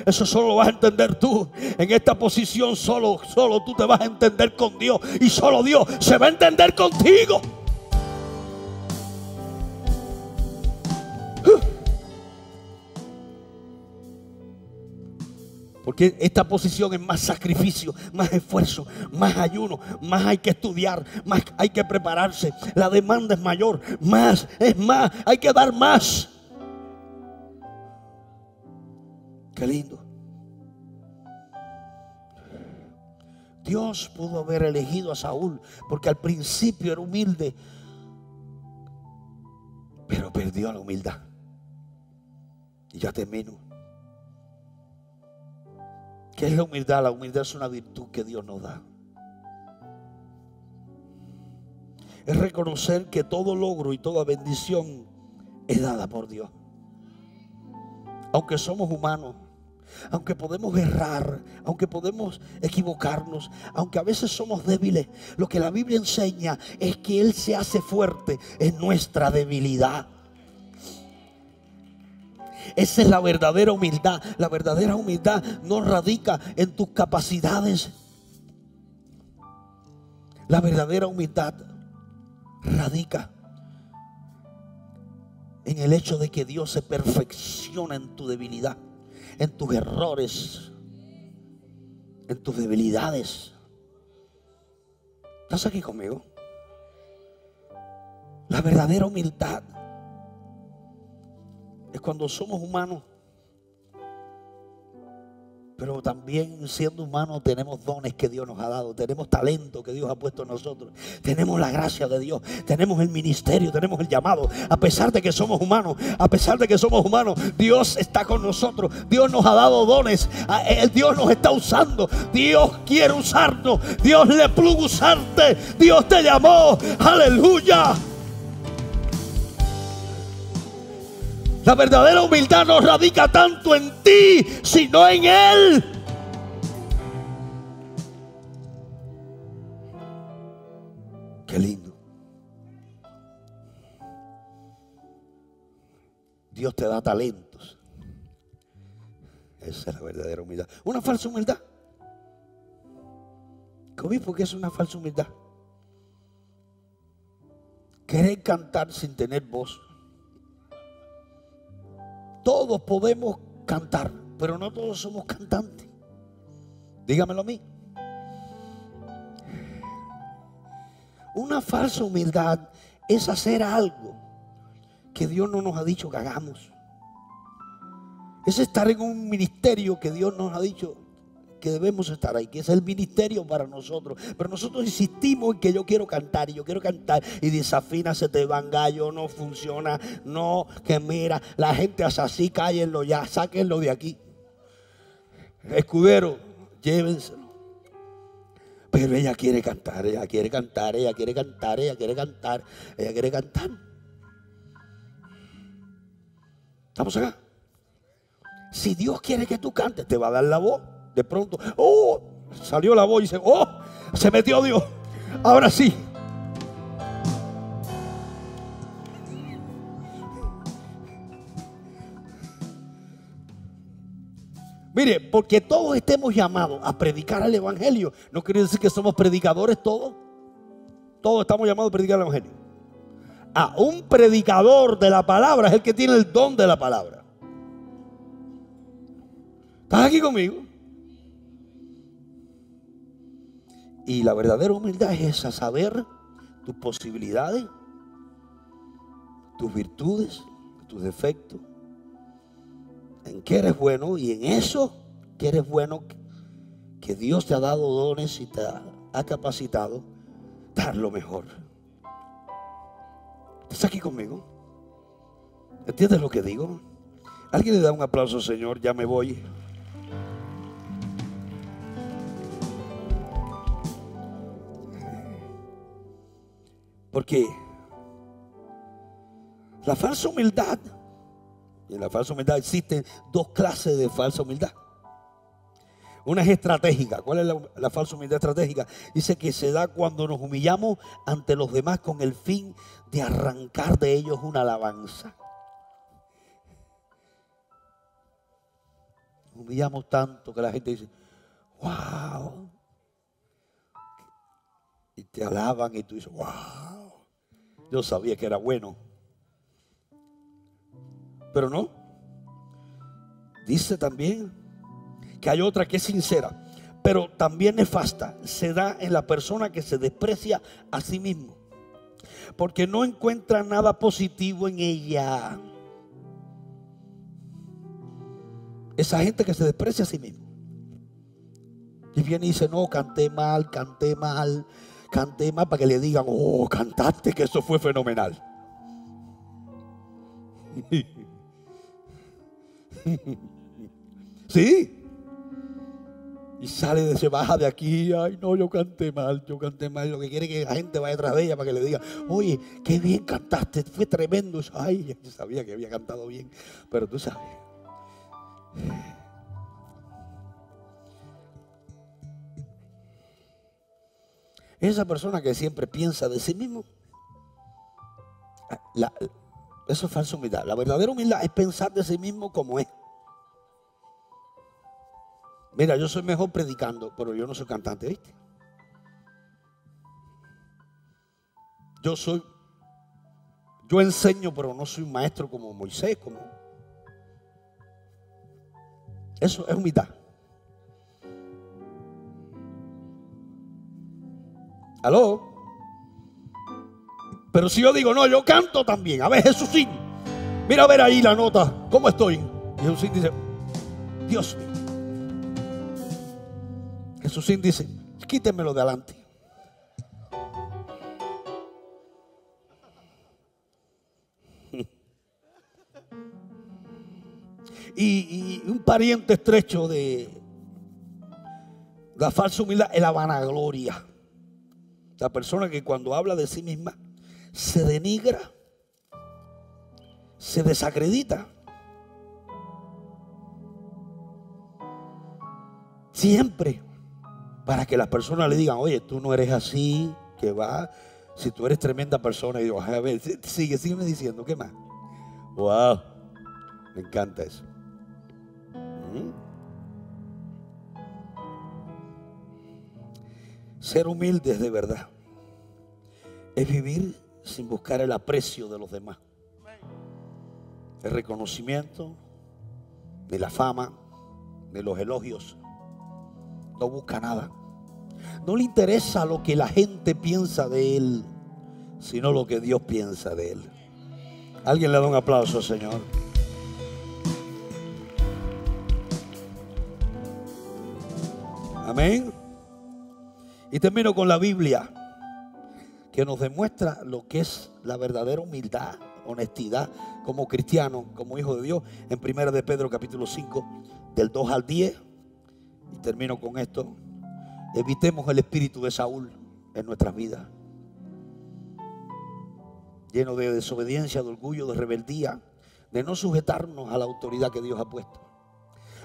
Eso solo lo vas a entender tú. En esta posición solo tú te vas a entender con Dios. Y solo Dios se va a entender contigo. Porque esta posición es más sacrificio, más esfuerzo, más ayuno, más hay que estudiar, más hay que prepararse. La demanda es mayor, más, hay que dar más. Qué lindo. Dios pudo haber elegido a Saúl porque al principio era humilde, Dios la humildad. Y ya termino. ¿Qué es la humildad? La humildad es una virtud que Dios nos da. Es reconocer que todo logro y toda bendición es dada por Dios. Aunque somos humanos, aunque podemos errar, aunque podemos equivocarnos, aunque a veces somos débiles, lo que la Biblia enseña es que Él se hace fuerte en nuestra debilidad. Esa es la verdadera humildad. La verdadera humildad no radica en tus capacidades. La verdadera humildad radica en el hecho de que Dios se perfecciona en tu debilidad, en tus errores, en tus debilidades. ¿Estás aquí conmigo? La verdadera humildad es cuando somos humanos, pero también siendo humanos tenemos dones que Dios nos ha dado, tenemos talento que Dios ha puesto en nosotros, tenemos la gracia de Dios, tenemos el ministerio, tenemos el llamado. A pesar de que somos humanos, Dios está con nosotros. Dios nos ha dado dones, Dios nos está usando, Dios quiere usarnos, Dios le plugo usarte, Dios te llamó. Aleluya. La verdadera humildad no radica tanto en ti, sino en Él. Qué lindo. Dios te da talentos. Esa es la verdadera humildad. Una falsa humildad. ¿Por qué es una falsa humildad? Querer cantar sin tener voz. Todos podemos cantar, pero no todos somos cantantes. Dígamelo a mí. Una falsa humildad es hacer algo que Dios no nos ha dicho que hagamos. Es estar en un ministerio que Dios nos ha dicho que debemos estar ahí, que es el ministerio para nosotros. Pero nosotros insistimos en que yo quiero cantar y yo quiero cantar, y desafina, se te van gallo, no funciona, no, que mira, la gente hace así, cállenlo ya, sáquenlo de aquí. Escudero, llévenselo. Pero ella quiere cantar, ella quiere cantar, ella quiere cantar, ella quiere cantar, ella quiere cantar. ¿Estamos acá? Si Dios quiere que tú cantes, te va a dar la voz. De pronto, salió la voz y dice, se metió Dios. Ahora sí. Mire, porque todos estemos llamados a predicar el evangelio, no quiere decir que somos predicadores todos. Todos estamos llamados a predicar el evangelio. Un predicador de la palabra es el que tiene el don de la palabra. ¿Estás aquí conmigo? Y la verdadera humildad es esa, saber tus posibilidades, tus virtudes, tus defectos, en qué eres bueno, y en eso que eres bueno, que Dios te ha dado dones y te ha capacitado, dar lo mejor. ¿Estás aquí conmigo? ¿Entiendes lo que digo? ¿Alguien le da un aplauso, Señor? Ya me voy. Porque la falsa humildad, y en la falsa humildad existen dos clases de falsa humildad. Una es estratégica. ¿Cuál es la falsa humildad estratégica? Dice que se da cuando nos humillamos ante los demás con el fin de arrancar de ellos una alabanza. Nos humillamos tanto que la gente dice, wow. Y te alaban y tú dices, wow. Yo sabía que era bueno. Pero no. Dice también que hay otra que es sincera, pero también nefasta. Se da en la persona que se desprecia a sí mismo, porque no encuentra nada positivo en ella. Esa gente que se desprecia a sí mismo. Y viene y dice, no, canté mal para que le digan, cantaste, que eso fue fenomenal. Sí. Y se baja de aquí. Ay, no, yo canté mal. Lo que quiere es que la gente vaya atrás de ella para que le diga: oye, qué bien cantaste, fue tremendo. Ay, yo sabía que había cantado bien, pero tú sabes. Esa persona que siempre piensa de sí mismo, eso es falsa humildad. La verdadera humildad es pensar de sí mismo como es. Mira, yo soy mejor predicando, pero yo no soy cantante, ¿viste? Yo enseño, pero no soy un maestro como Moisés, Eso es humildad. ¿Aló? Pero si yo digo: no, yo canto también. A ver, Jesucín, mira a ver ahí la nota, ¿cómo estoy? Y Jesucín dice: Dios mío. Jesucín dice: quítemelo de adelante. Y un pariente estrecho de la falsa humildad es la vanagloria. La persona que cuando habla de sí misma se denigra, se desacredita. Siempre para que las personas le digan: oye, tú no eres así, que va, si tú eres tremenda persona. Y digo: a ver, sígueme diciendo, ¿qué más? Wow, me encanta eso. Ser humildes de verdad es vivir sin buscar el aprecio de los demás, el reconocimiento, ni la fama, ni los elogios. No busca nada. No le interesa lo que la gente piensa de él, sino lo que Dios piensa de él. Alguien le da un aplauso, Señor. Amén. Y termino con la Biblia, que nos demuestra lo que es la verdadera humildad, honestidad como cristiano, como hijo de Dios. En 1 de Pedro capítulo 5, del 2 al 10. Y termino con esto: evitemos el espíritu de Saúl en nuestras vidas, lleno de desobediencia, de orgullo, de rebeldía, de no sujetarnos a la autoridad que Dios ha puesto.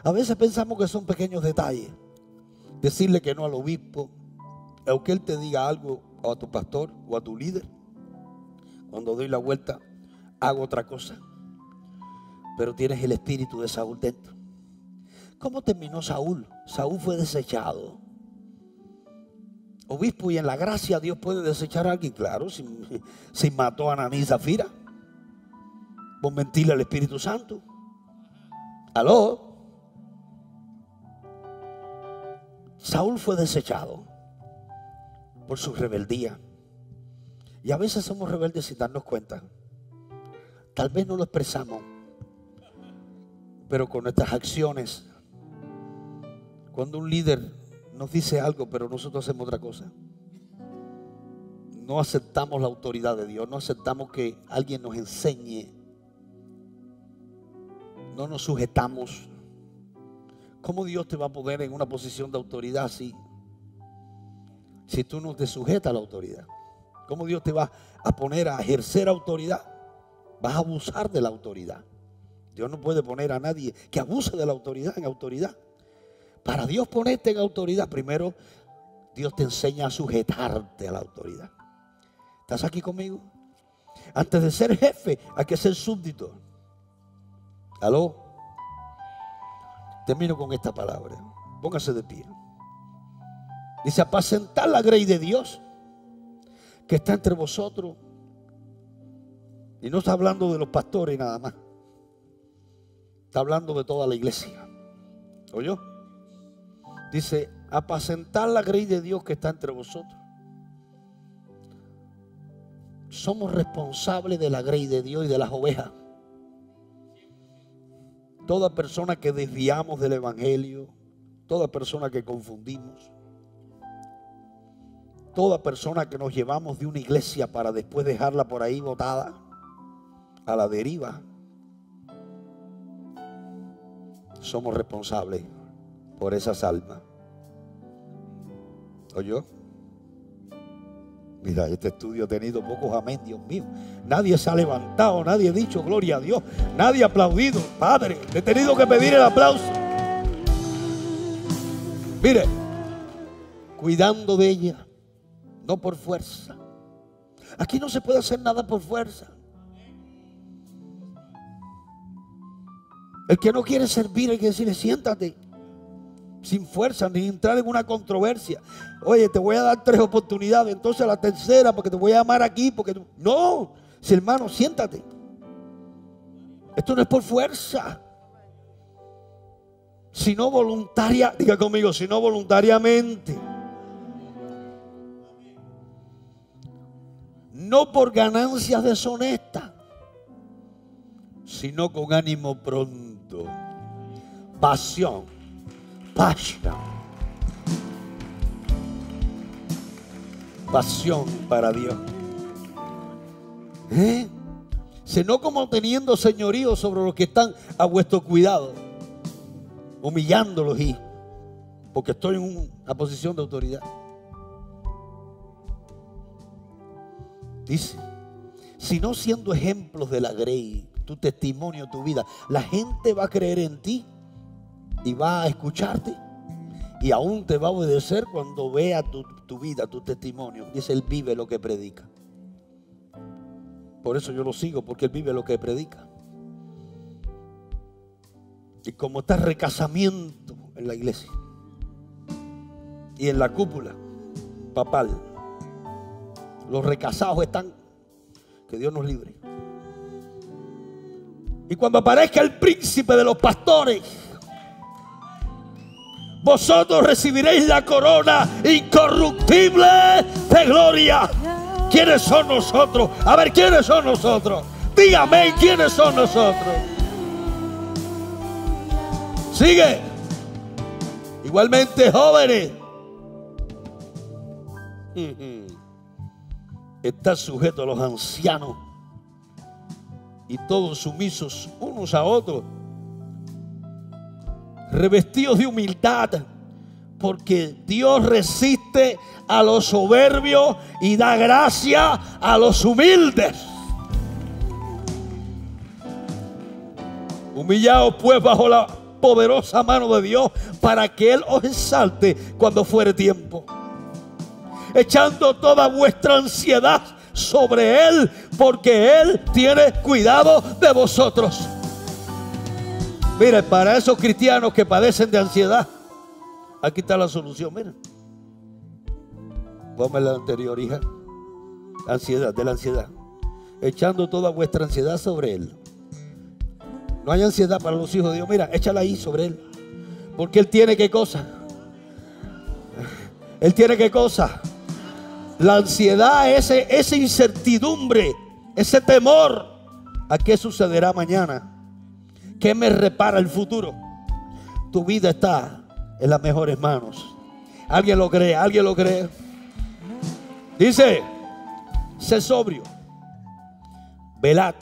A veces pensamos que son pequeños detalles, decirle que no al obispo, aunque él te diga algo, o a tu pastor o a tu líder. Cuando doy la vuelta hago otra cosa, pero tienes el espíritu de Saúl dentro. ¿Cómo terminó Saúl? Saúl fue desechado. Obispo, y en la gracia Dios puede desechar a alguien. Claro, si mató a Ananí y Zafira por mentirle al Espíritu Santo. ¿Aló? Saúl fue desechado por su rebeldía. Y a veces somos rebeldes sin darnos cuenta. Tal vez no lo expresamos, pero con nuestras acciones. Cuando un líder nos dice algo, pero nosotros hacemos otra cosa, no aceptamos la autoridad de Dios, no aceptamos que alguien nos enseñe, no nos sujetamos. ¿Cómo Dios te va a poner en una posición de autoridad si tú no te sujetas a la autoridad? ¿Cómo Dios te va a poner a ejercer autoridad? Vas a abusar de la autoridad. Dios no puede poner a nadie que abuse de la autoridad en autoridad. Para Dios ponerte en autoridad, primero Dios te enseña a sujetarte a la autoridad. ¿Estás aquí conmigo? Antes de ser jefe hay que ser súbdito. ¿Aló? Termino con esta palabra. Póngase de pie. Dice: apacentar la grey de Dios que está entre vosotros. Y no está hablando de los pastores nada más. Está hablando de toda la iglesia. ¿Oyó? Dice: apacentar la grey de Dios que está entre vosotros. Somos responsables de la grey de Dios y de las ovejas. Toda persona que desviamos del evangelio, toda persona que confundimos, toda persona que nos llevamos de una iglesia para después dejarla por ahí botada a la deriva, somos responsables por esas almas. ¿Oyó? Mira, este estudio ha tenido pocos amén, Dios mío. Nadie se ha levantado, nadie ha dicho gloria a Dios, nadie ha aplaudido. Padre, he tenido que pedir el aplauso. Mire, cuidando de ella, no por fuerza. Aquí no se puede hacer nada por fuerza. El que no quiere servir, hay que decirle, siéntate. Sin fuerza, ni entrar en una controversia. Oye, te voy a dar 3 oportunidades, entonces la tercera, porque te voy a llamar aquí, porque no, si hermano, siéntate. Esto no es por fuerza, sino voluntaria, diga conmigo, sino voluntariamente. No por ganancias deshonestas, sino con ánimo pronto. Pasión. Pasión para Dios. Sino como teniendo señorío sobre los que están a vuestro cuidado, humillándolos, y porque estoy en una posición de autoridad. Dice, sino siendo ejemplos de la grey, tu testimonio, tu vida, la gente va a creer en ti y va a escucharte y aún te va a obedecer cuando vea tu vida, tu testimonio. Dice, él vive lo que predica. Por eso yo lo sigo, porque él vive lo que predica. Y como está recasamiento en la iglesia y en la cúpula papal, los recasados están, que Dios nos libre. Y cuando aparezca el príncipe de los pastores, vosotros recibiréis la corona incorruptible de gloria. ¿Quiénes son nosotros? A ver, ¿quiénes son nosotros? Dígame, ¿quiénes son nosotros? Sigue. Igualmente, jóvenes, está sujeto a los ancianos y todos sumisos unos a otros, revestidos de humildad, porque Dios resiste a los soberbios y da gracia a los humildes. Humillaos pues bajo la poderosa mano de Dios, para que Él os exalte cuando fuere tiempo, echando toda vuestra ansiedad sobre Él, porque Él tiene cuidado de vosotros. Mire, para esos cristianos que padecen de ansiedad, aquí está la solución. Mira, ponme la anterior, hija. Ansiedad, de la ansiedad, echando toda vuestra ansiedad sobre Él. No hay ansiedad para los hijos de Dios. Mira, échala ahí sobre Él, porque Él tiene ¿qué cosa? Él tiene ¿qué cosa? La ansiedad, esa incertidumbre, ese temor a qué sucederá mañana, qué me repara el futuro. Tu vida está en las mejores manos. ¿Alguien lo cree? ¿Alguien lo cree? Dice, sé sobrio, velad,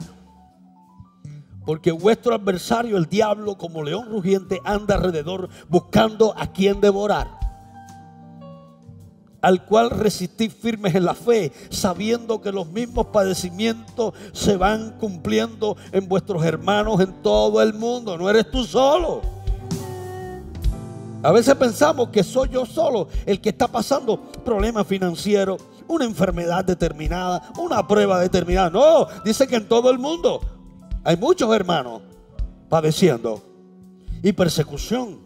porque vuestro adversario, el diablo, como león rugiente, anda alrededor buscando a quien devorar, al cual resistid firmes en la fe, sabiendo que los mismos padecimientos se van cumpliendo en vuestros hermanos en todo el mundo. No eres tú solo. A veces pensamos que soy yo solo el que está pasando problemas financieros, una enfermedad determinada, una prueba determinada. No, dice que en todo el mundo hay muchos hermanos padeciendo y persecución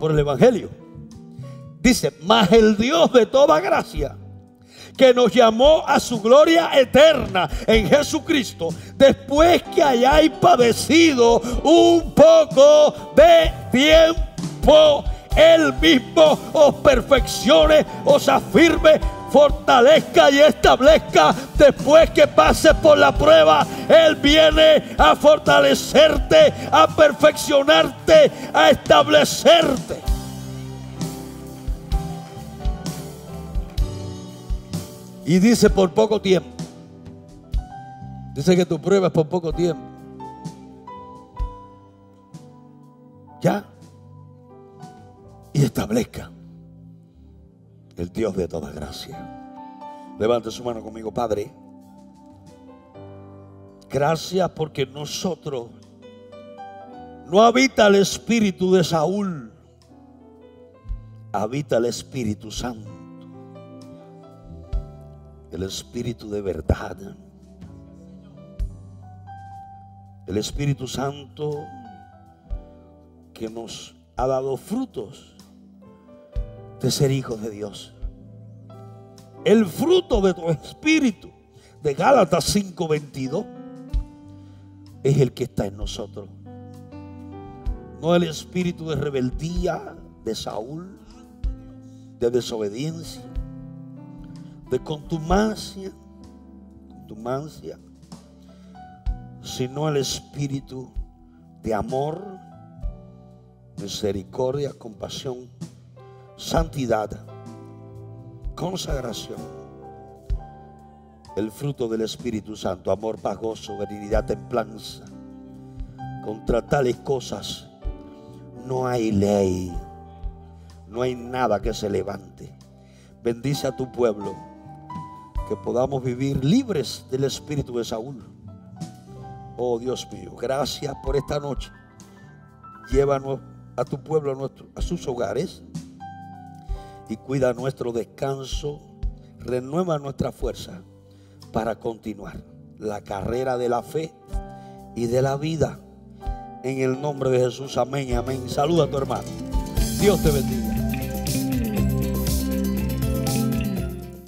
por el evangelio. Dice, mas el Dios de toda gracia, que nos llamó a su gloria eterna en Jesucristo, después que hayáis padecido un poco de tiempo, Él mismo os perfeccione, os afirme, fortalezca y establezca. Después que pases por la prueba, Él viene a fortalecerte, a perfeccionarte, a establecerte. Y dice por poco tiempo. Dice que tu prueba es por poco tiempo. el Dios de toda gracia. Levante su mano conmigo. Padre, gracias porque en nosotros no habita el espíritu de Saúl, habita el Espíritu Santo, el Espíritu de verdad, el Espíritu Santo que nos ha dado frutos de ser hijos de Dios. El fruto de tu espíritu, de Gálatas 5:22, es el que está en nosotros. No el espíritu de rebeldía de Saúl, de desobediencia, de contumacia, sino el espíritu de amor, misericordia, compasión, santidad, consagración. El fruto del Espíritu Santo: amor, paz, gozo, benignidad, templanza. Contra tales cosas no hay ley, no hay nada que se levante. Bendice a tu pueblo, que podamos vivir libres del espíritu de Saúl. Oh Dios mío, gracias por esta noche. Llévanos a tu pueblo a sus hogares y cuida nuestro descanso. Renueva nuestra fuerza para continuar la carrera de la fe y de la vida. En el nombre de Jesús, amén, amén. Saluda a tu hermano. Dios te bendiga.